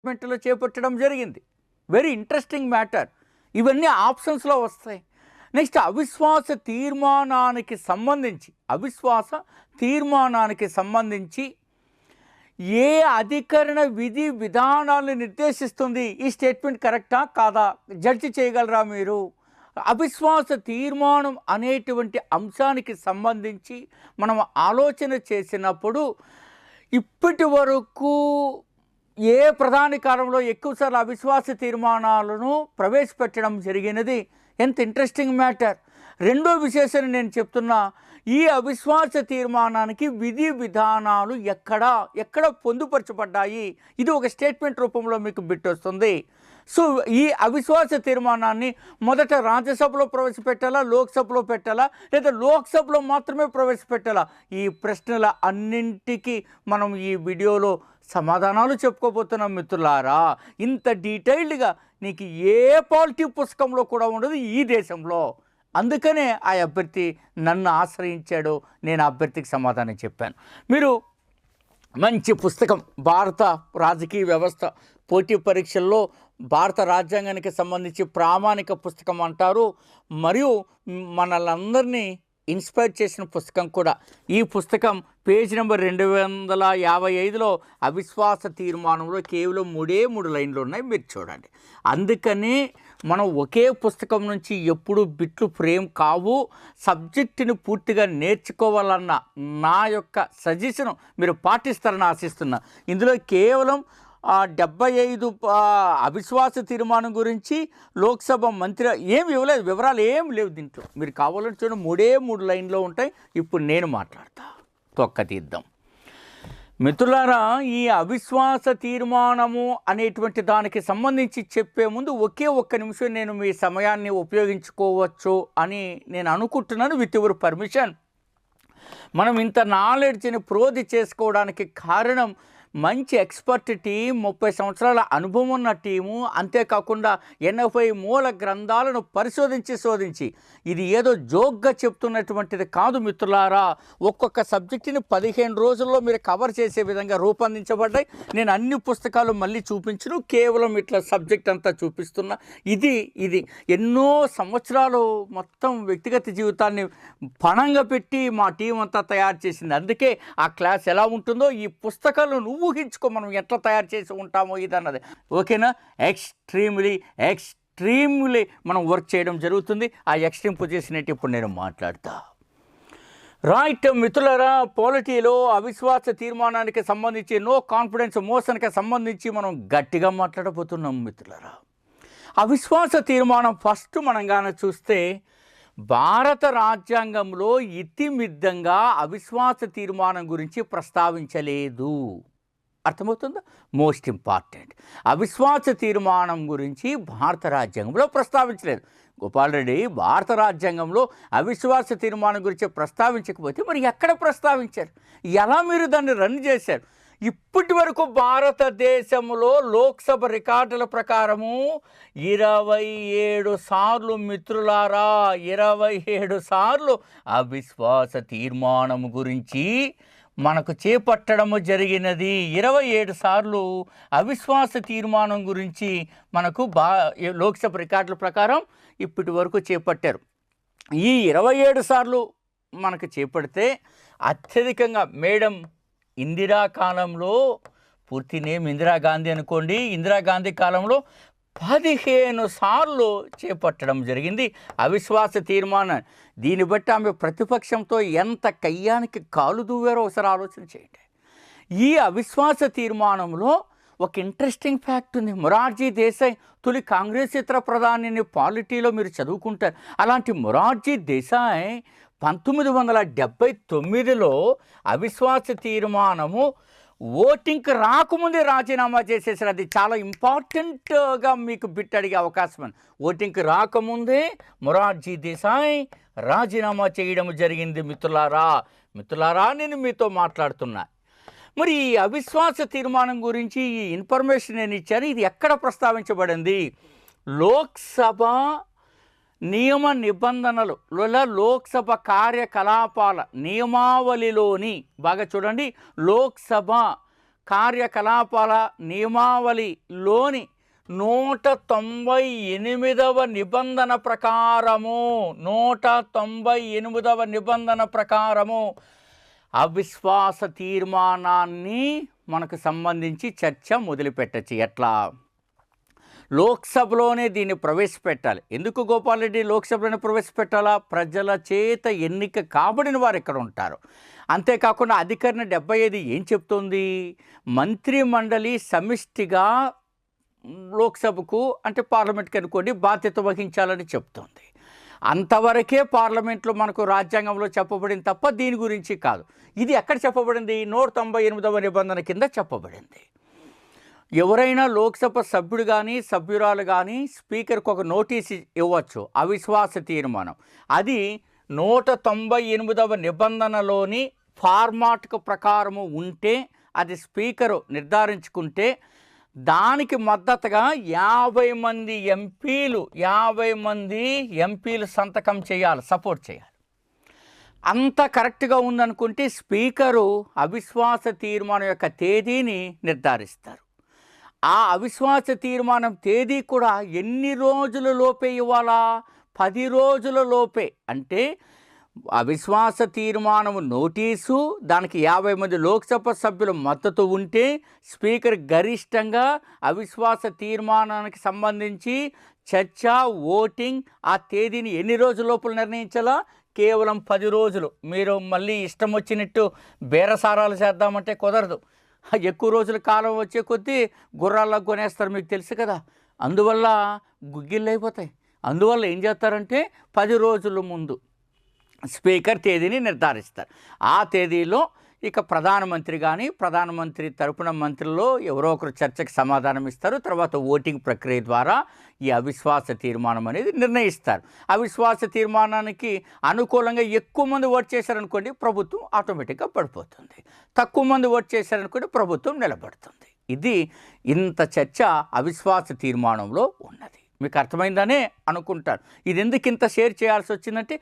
మెంట్లో చేపట్టడం జరిగింది. Very interesting matter. ఇవన్నీ ఆప్షన్స్లో వస్తాయి. నెక్స్ట్ అవిశ్వాస తీర్మానానికి సంబంధించి ఏ అధికరణ విధి విధానాలను నిర్దేశిస్తుంది? ఈ స్టేట్మెంట్ కరెక్టా కాదా? జడ్జి చేయగలరా మీరు? అవిశ్వాస తీర్మానం అనేటువంటి అంశానికి సంబంధించి మనం ఆలోచన చేసినప్పుడు ఇప్పటి వరకు ఏ ప్రధాని కాలంలో ఎక్కువసార్లు అవిశ్వాస తీర్మానాలను ప్రవేశపెట్టడం జరిగినది? ఎంత ఇంట్రెస్టింగ్ మ్యాటర్. రెండో విశేషం నేను చెప్తున్నా, ఈ అవిశ్వాస తీర్మానానికి విధి విధానాలు ఎక్కడ పొందుపరచబడ్డాయి? ఇది ఒక స్టేట్మెంట్ రూపంలో మీకు బిట్ వస్తుంది. సో ఈ అవిశ్వాస తీర్మానాన్ని మొదట రాజ్యసభలో ప్రవేశపెట్టాలా, లోక్సభలో పెట్టాలా, లేదా లోక్సభలో మాత్రమే ప్రవేశపెట్టాలా? ఈ ప్రశ్నల అన్నింటికి మనం ఈ వీడియోలో సమాధానాలు చెప్పుకోబోతున్నాం మిత్రులారా. ఇంత డీటెయిల్డ్గా నీకు ఏ పాలిటీ పుస్తకంలో కూడా ఉండదు ఈ దేశంలో. అందుకనే ఆ అభ్యర్థి నన్ను ఆశ్రయించాడు, నేను ఆ అభ్యర్థికి సమాధానం చెప్పాను. మీరు మంచి పుస్తకం, భారత రాజకీయ వ్యవస్థ పోటీ పరీక్షల్లో భారత రాజ్యాంగానికి సంబంధించి ప్రామాణిక పుస్తకం అంటారు. మరియు మనలందరినీ ఇన్స్పైర్ చేసిన పుస్తకం కూడా. ఈ పుస్తకం పేజ్ నెంబర్ 255లో అవిశ్వాస తీర్మానంలో కేవలం 3 లైన్లు ఉన్నాయి, మీరు చూడండి. అందుకని మనం ఒకే పుస్తకం నుంచి ఎప్పుడు బిట్లు ఫ్రేమ్ కావు. సబ్జెక్టుని పూర్తిగా నేర్చుకోవాలన్న నా యొక్క సజెషన్ మీరు పాటిస్తారని ఆశిస్తున్నా. ఇందులో కేవలం 75 అవిశ్వాస తీర్మానం గురించి లోక్సభ మంత్రి ఏమి ఇవ్వలేదు, వివరాలు ఏం లేవు దీంట్లో. మీరు కావాలని చూడండి, 3 లైన్లో ఉంటాయి. ఇప్పుడు నేను మాట్లాడతా, తొక్క తీద్దాం. మిత్రులారా, ఈ అవిశ్వాస తీర్మానము అనేటువంటి దానికి సంబంధించి చెప్పే ముందు ఒక్క నిమిషం నేను మీ సమయాన్ని ఉపయోగించుకోవచ్చు అని నేను అనుకుంటున్నాను, విత్ యువర్ పర్మిషన్. మనం ఇంత నాలెడ్జ్ని ప్రోధి చేసుకోవడానికి కారణం మంచి ఎక్స్పర్ట్ టీం, 30 సంవత్సరాల అనుభవం ఉన్న టీము, అంతేకాకుండా 80 మూల గ్రంథాలను శోధించి ఇది ఏదో జోక్గా చెప్తున్నటువంటిది కాదు మిత్రులారా. ఒక్కొక్క సబ్జెక్టుని 15 రోజుల్లో మీరు కవర్ చేసే విధంగా రూపొందించబడ్డాయి. నేను అన్ని పుస్తకాలు మళ్ళీ చూపించను, కేవలం ఇట్లా సబ్జెక్ట్ అంతా చూపిస్తున్నా. ఇది ఎన్నో సంవత్సరాలు మొత్తం వ్యక్తిగత జీవితాన్ని పణంగా పెట్టి మా టీం అంతా తయారు చేసింది. అందుకే ఆ క్లాస్ ఎలా ఉంటుందో ఈ పుస్తకాలను ఊహించుకో, మనం ఎట్లా తయారు చేసి ఉంటామో ఇదన్నది. ఓకేనా? ఎక్స్ట్రీమ్లీ మనం వర్క్ చేయడం జరుగుతుంది. ఆ ఎక్స్ట్రీమ్ పొజిషన్ ఏంటి ఇప్పుడు నేను మాట్లాడతా. రైట్ మిత్రులారా, పాలిటీలో అవిశ్వాస తీర్మానానికి సంబంధించి, నో కాన్ఫిడెన్స్ మోషన్కి సంబంధించి మనం గట్టిగా మాట్లాడబోతున్నాం మిత్రులారా. అవిశ్వాస తీర్మానం ఫస్ట్ మనం కానీ చూస్తే భారత రాజ్యాంగంలో ఇతిమిద్దంగా అవిశ్వాస తీర్మానం గురించి ప్రస్తావించలేదు. అర్థమవుతుందా? మోస్ట్ ఇంపార్టెంట్, అవిశ్వాస తీర్మానం గురించి భారత రాజ్యాంగంలో ప్రస్తావించలేదు. గోపాల్ రెడ్డి, భారత రాజ్యాంగంలో అవిశ్వాస తీర్మానం గురించి ప్రస్తావించకపోతే మరి ఎక్కడ ప్రస్తావించారు? ఎలా మీరు దాన్ని రన్ చేశారు? ఇప్పటి వరకు భారతదేశంలో లోక్సభ రికార్డుల ప్రకారము 27 సార్లు మిత్రులారా, 27 సార్లు అవిశ్వాస తీర్మానం గురించి మనకు చేపట్టడము జరిగినది. 27 సార్లు అవిశ్వాస తీర్మానం గురించి మనకు లోక్సభ రికార్డుల ప్రకారం ఇప్పటి వరకు చేపట్టారు. ఈ 27 సార్లు మనకు చేపడితే అత్యధికంగా మేడం ఇందిరా కాలంలో, పూర్తి నేమ్ ఇందిరాగాంధీ అనుకోండి, ఇందిరాగాంధీ కాలంలో 15 సార్లు చేపట్టడం జరిగింది అవిశ్వాస తీర్మానం. దీన్ని బట్టి ఆమె ప్రతిపక్షంతో ఎంత కయ్యానికి కాలు దూవారో ఒకసారి ఆలోచన చేయండి. ఈ అవిశ్వాస తీర్మానంలో ఒక ఇంట్రెస్టింగ్ ఫ్యాక్ట్ ఉంది. మొరార్జీ దేశాయ్ తొలి కాంగ్రెసేతర ప్రధానిని పాలిటీలో మీరు చదువుకుంటారు. అలాంటి మొరార్జీ దేశాయ్ 1979లో అవిశ్వాస తీర్మానము ఓటింగ్కి రాకముందే రాజీనామా చేసేసారు. అది చాలా ఇంపార్టెంట్గా మీకు బిట్ అడిగే అవకాశం ఉంది. ఓటింగ్కి రాకముందే మొరార్జీ దేశాయ్ రాజీనామా చేయడం జరిగింది. మిత్రులారా నేను మీతో మాట్లాడుతున్నా. మరి ఈ అవిశ్వాస తీర్మానం గురించి ఈ ఇన్ఫర్మేషన్ నేను ఇచ్చాను. ఇది ఎక్కడ ప్రస్తావించబడింది? లోక్సభ నియమ నిబంధనలు లోక్సభ కార్యకలాపాల నియమావళిలోని బాగా చూడండి, లోక్సభ కార్యకలాపాల నియమావళిలోని 198వ నిబంధన ప్రకారము 198వ నిబంధన ప్రకారము అవిశ్వాస తీర్మానాన్ని మనకు సంబంధించి చర్చ మొదలుపెట్టచ్చు. ఎట్లా? లోక్సభలోనే దీన్ని ప్రవేశపెట్టాలి. ఎందుకు గోపాల్ రెడ్డి లోక్సభలోనే ప్రవేశపెట్టాలా? ప్రజల చేత ఎన్నిక కాబడిన వారు ఇక్కడ ఉంటారు. అంతేకాకుండా అధికరణ 75 ఏం చెప్తుంది? మంత్రి మండలి సమిష్టిగా లోక్సభకు అంటే పార్లమెంట్కి అనుకోండి బాధ్యత వహించాలని చెప్తుంది. అంతవరకే పార్లమెంట్లో మనకు రాజ్యాంగంలో చెప్పబడింది తప్ప దీని గురించి కాదు. ఇది ఎక్కడ చెప్పబడింది? 198వ నిబంధన కింద చెప్పబడింది. ఎవరైనా లోక్సభ సభ్యుడు కానీ సభ్యురాలు కానీ స్పీకర్కి ఒక నోటీస్ ఇవ్వచ్చు, అవిశ్వాస తీర్మానం. అది 198వ నిబంధనలోని ఫార్మాట్ ప్రకారము ఉంటే, అది స్పీకరు నిర్ధారించుకుంటే దానికి మద్దతుగా 50 మంది ఎంపీలు సంతకం చేయాలి, సపోర్ట్ చేయాలి. అంత కరెక్ట్గా ఉందనుకుంటే స్పీకరు అవిశ్వాస తీర్మానం యొక్క తేదీని నిర్ధారిస్తారు. ఆ అవిశ్వాస తీర్మానం తేదీ కూడా ఎన్ని రోజుల లోపే ఇవ్వాలా? 10 రోజుల లోపే. అంటే అవిశ్వాస తీర్మానం నోటీసు, దానికి 50 మంది లోక్సభ సభ్యుల మద్దతు ఉంటే స్పీకర్ గరిష్టంగా అవిశ్వాస తీర్మానానికి సంబంధించి చర్చ, ఓటింగ్ ఆ తేదీని ఎన్ని రోజుల లోపల నిర్ణయించాలా? కేవలం 10 రోజులు. మీరు మళ్ళీ ఇష్టం వచ్చినట్టు బేరసారాలు చేద్దామంటే కుదరదు. ఎక్కువ రోజుల కాలం వచ్చే కొద్దీ గుర్రాల్లో కొనేస్తారు, మీకు తెలుసు కదా. అందువల్ల గుగ్గిళ్ళు అయిపోతాయి. అందువల్ల ఏం చేస్తారంటే 10 రోజుల ముందు స్పీకర్ తేదీని నిర్ధారిస్తారు. ఆ తేదీలో ఇక ప్రధానమంత్రి కానీ ప్రధానమంత్రి తరపున మంత్రుల్లో ఎవరో ఒకరు చర్చకు సమాధానం ఇస్తారు. తర్వాత ఓటింగ్ ప్రక్రియ ద్వారా ఈ అవిశ్వాస తీర్మానం అనేది నిర్ణయిస్తారు. అవిశ్వాస తీర్మానానికి అనుకూలంగా ఎక్కువ మంది ఓట్ చేశారనుకోండి, ప్రభుత్వం ఆటోమేటిక్గా పడిపోతుంది. తక్కువ మంది ఓట్ చేశారనుకోండి, ప్రభుత్వం నిలబడుతుంది. ఇది ఇంత చర్చ అవిశ్వాస తీర్మానంలో ఉన్నది. మీకు అర్థమైందనే అనుకుంటారు. ఇది ఎందుకు ఇంత షేర్ చేయాల్సి వచ్చిందంటే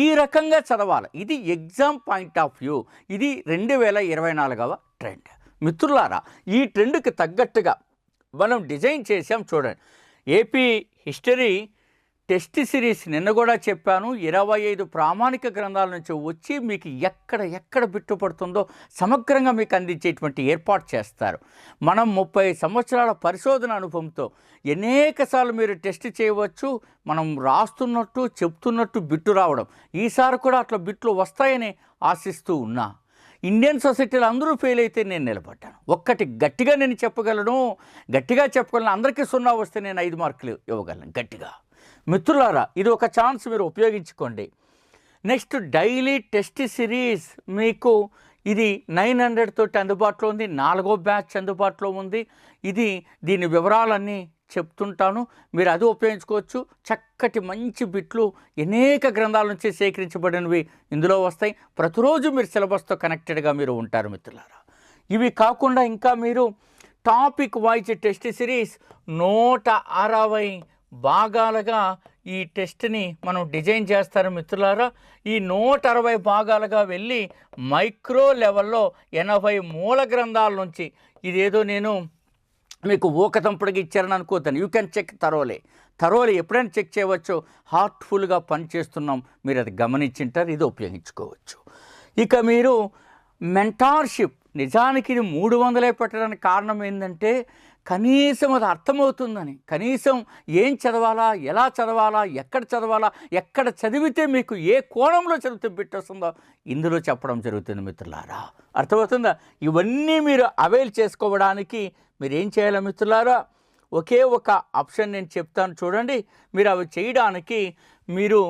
ఈ రకంగా చదవాలి. ఇది ఎగ్జామ్ పాయింట్ ఆఫ్ వ్యూ. ఇది 2024వ ట్రెండ్. మిత్రులారా, ఈ ట్రెండ్కి తగ్గట్టుగా మనం డిజైన్ చేసాం. చూడండి, ఏపీ హిస్టరీ టెస్ట్ సిరీస్ నిన్న కూడా చెప్పాను. 25 ప్రామాణిక గ్రంథాల నుంచి వచ్చి మీకు ఎక్కడ బిట్టుపడుతుందో సమగ్రంగా మీకు అందించేటువంటి ఏర్పాటు చేస్తారు. మనం 30 సంవత్సరాల పరిశోధన అనుభవంతో అనేకసార్లు మీరు టెస్ట్ చేయవచ్చు. మనం రాస్తున్నట్టు చెప్తున్నట్టు బిట్టు రావడం, ఈసారి కూడా అట్లా బిట్లు వస్తాయని ఆశిస్తూ ఉన్నా. ఇండియన్ సొసైటీలో అందరూ ఫెయిల్ అయితే నేను నిలబడ్డాను. ఒక్కటి గట్టిగా నేను చెప్పగలను, అందరికీ 0 వస్తే నేను 5 మార్కులు ఇవ్వగలను గట్టిగా. మిత్రులారా, ఇది ఒక ఛాన్స్ మీరు ఉపయోగించుకోండి. నెక్స్ట్ డైలీ టెస్ట్ సిరీస్ మీకు ఇది 900 తోటి అందుబాటులో ఉంది. 4వ బ్యాచ్ అందుబాటులో ఉంది. దీని వివరాలన్నీ చెప్తుంటాను, మీరు అది ఉపయోగించుకోవచ్చు. చక్కటి మంచి బిట్లు అనేక గ్రంథాల నుంచి సేకరించబడినవి ఇందులో వస్తాయి. ప్రతిరోజు మీరు సిలబస్తో కనెక్టెడ్గా మీరు ఉంటారు మిత్రులారా. ఇవి కాకుండా ఇంకా మీరు టాపిక్ వైజ్ టెస్ట్ సిరీస్ 160 భాగాలుగా ఈ టెస్ట్ని మనం డిజైన్ చేస్తారు మిత్రులారా. ఈ 160 భాగాలుగా వెళ్ళి మైక్రో లెవెల్లో 80 మూల గ్రంథాల నుంచి, ఇదేదో నేను మీకు ఊకతంపుడికి ఇచ్చారని అనుకోతాను. యూ కెన్ చెక్ తరోలే ఎప్పుడైనా చెక్ చేయవచ్చు. హార్ట్ఫుల్గా పనిచేస్తున్నాం, మీరు అది గమనించింటారు. ఇది ఉపయోగించుకోవచ్చు. ఇక మీరు మెంటార్షిప్, నిజానికి ఇది 300 పెట్టడానికి కారణం ఏంటంటే కనీసం అది అర్థమవుతుందని, కనీసం ఏం చదవాలా, ఎలా చదవాలా, ఎక్కడ చదివితే మీకు ఏ కోణంలో చదివితే బిట్ వస్తుందో ఇందులో చెప్పడం జరుగుతుంది మిత్రులారా. అర్థమవుతుందా? ఇవన్నీ మీరు అవైల్ చేసుకోవడానికి మీరు ఏం చేయాలి మిత్రులారా? ఒకే ఒక ఆప్షన్ నేను చెప్తాను చూడండి. మీరు అవి చేయడానికి మీరు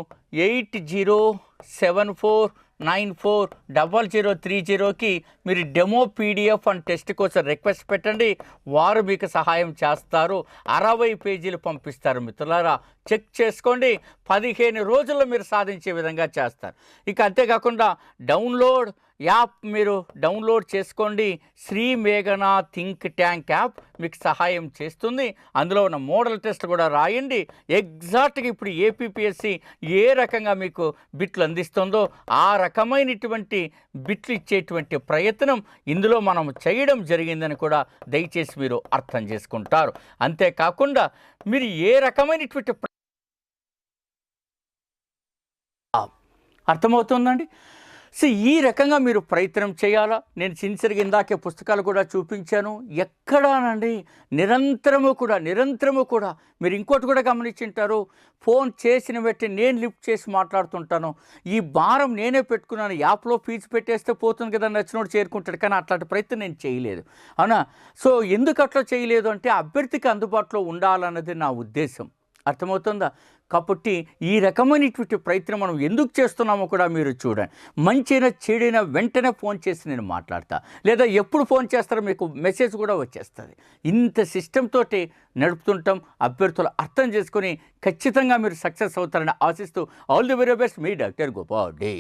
8074940030కి మీరు డెమో పీడిఎఫ్ అండ్ టెస్ట్ కోసం రిక్వెస్ట్ పెట్టండి. వారు మీకు సహాయం చేస్తారు. 60 పేజీలు పంపిస్తారు మిత్రులారా. చెక్ చేసుకోండి. 15 రోజుల్లో మీరు సాధించే విధంగా చేస్తారు. ఇక అంతేకాకుండా డౌన్లోడ్ యాప్ మీరు డౌన్లోడ్ చేసుకోండి. శ్రీ మేఘనా థింక్ ట్యాంక్ యాప్ మీకు సహాయం చేస్తుంది. అందులో ఉన్న మోడల్ టెస్ట్ కూడా రాయండి. ఎగ్జాక్ట్గా ఇప్పుడు ఏపీపీఎస్సి ఏ రకంగా మీకు బిట్లు అందిస్తుందో ఆ రకమైనటువంటి బిట్లు ఇచ్చేటువంటి ప్రయత్నం ఇందులో మనం చేయడం జరిగిందని కూడా దయచేసి మీరు అర్థం చేసుకుంటారు. అంతేకాకుండా మీరు ఏ రకమైనటువంటి అర్థమవుతుందండి. సో ఈ రకంగా మీరు ప్రయత్నం చేయాలా. నేను సిన్సియర్గా ఇందాకే పుస్తకాలు కూడా చూపించాను. ఎక్కడానండి నిరంతరము కూడా మీరు ఇంకోటి కూడా గమనించుంటారు. ఫోన్ చేసిన వెంటనే నేను లిఫ్ట్ చేసి మాట్లాడుతుంటాను. ఈ భారం నేనే పెట్టుకున్నాను. యాప్లో ఫీజు పెట్టేస్తే పోతుంది కదా, నచ్చినోడు చేరుకుంటాడు. కానీ అట్లాంటి ప్రయత్నం నేను చేయలేదు. అవునా? సో ఎందుకు అట్లా చేయలేదు అంటే అభ్యర్థికి అందుబాటులో ఉండాలన్నది నా ఉద్దేశం. అర్థమవుతుందా? కాబట్టి ఈ రకమైనటువంటి ప్రయత్నం మనం ఎందుకు చేస్తున్నామో కూడా మీరు చూడండి. మంచైనా చెడైనా వెంటనే ఫోన్ చేసి నేను మాట్లాడతా, లేదా ఎప్పుడు ఫోన్ చేస్తారో మీకు మెసేజ్ కూడా వచ్చేస్తుంది. ఇంత సిస్టమ్ తోటి నడుపుతుంటాం. అభ్యర్థులు అర్థం చేసుకొని ఖచ్చితంగా మీరు సక్సెస్ అవుతారని ఆశిస్తూ all the very best, me doctor Gopal day.